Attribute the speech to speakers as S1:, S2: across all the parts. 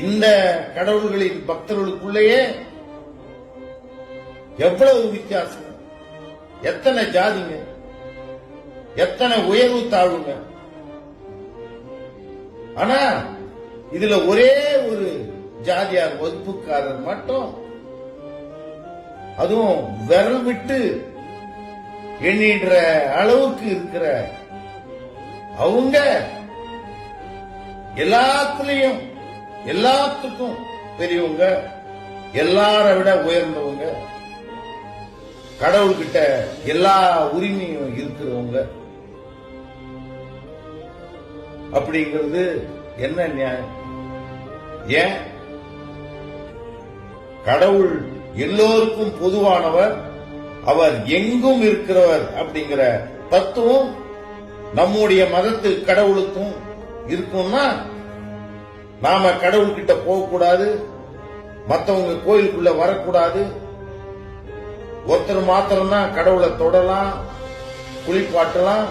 S1: இந்த கடவுள்களின் பக்தர்களுக்குள்ளேயே எவ்வளவு வித்தியாசம், எத்தனை ஜாதிங்க, எத்தனை உயர்வு தாழ்வுங்க. ஆனா இதுல ஒரே ஒரு ஜாதியார் வகுப்புக்காரர் மட்டும், அதுவும் விரல் விட்டு எண்ணின்ற அளவுக்கு இருக்கிற அவங்க எல்லாத்துலயும் எல்லாத்துக்கும் பெரியவங்க, எல்லார விட உயர்ந்தவங்க, கடவுள்கிட்ட எல்லா உரிமையும் இருக்கிறவங்க. அப்படிங்கிறது என்ன நியாயம்? ஏன் கடவுள் எல்லோருக்கும் பொதுவானவர், அவர் எங்கும் இருக்கிறவர் அப்படிங்கிற தத்துவம் நம்முடைய மதத்து கடவுளுக்கும் இருக்கும்னா நாம கடவுள்கிட்ட போகக்கூடாது, மற்றவங்க கோயிலுக்குள்ள வரக்கூடாது, ஒருத்தர் மாத்திரம்தான் கடவுளை தொடலாம், குளிப்பாட்டலாம்,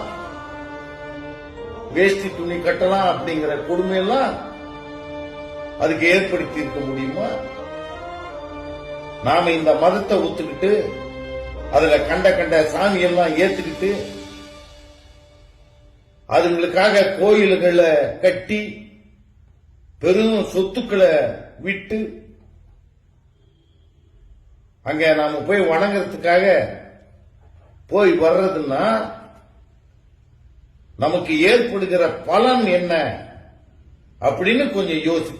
S1: வேஷ்டி துணி கட்டலாம் அப்படிங்கிற கொடுமையெல்லாம் அதுக்கு ஏற்படுத்தி இருக்க முடியுமா? நாம இந்த மதத்தை ஒத்துக்கிட்டு அதுல கண்ட கண்ட சாமியெல்லாம் ஏத்துக்கிட்டு அதுங்களுக்காக கோயில்களை கட்டி பெரும் சொத்துக்களை விட்டு அங்க நாம போய் வணங்குறதுக்காக போய் வர்றதுன்னா நமக்கு ஏற்படுகிற பலன் என்ன அப்படின்னு கொஞ்சம் யோசி.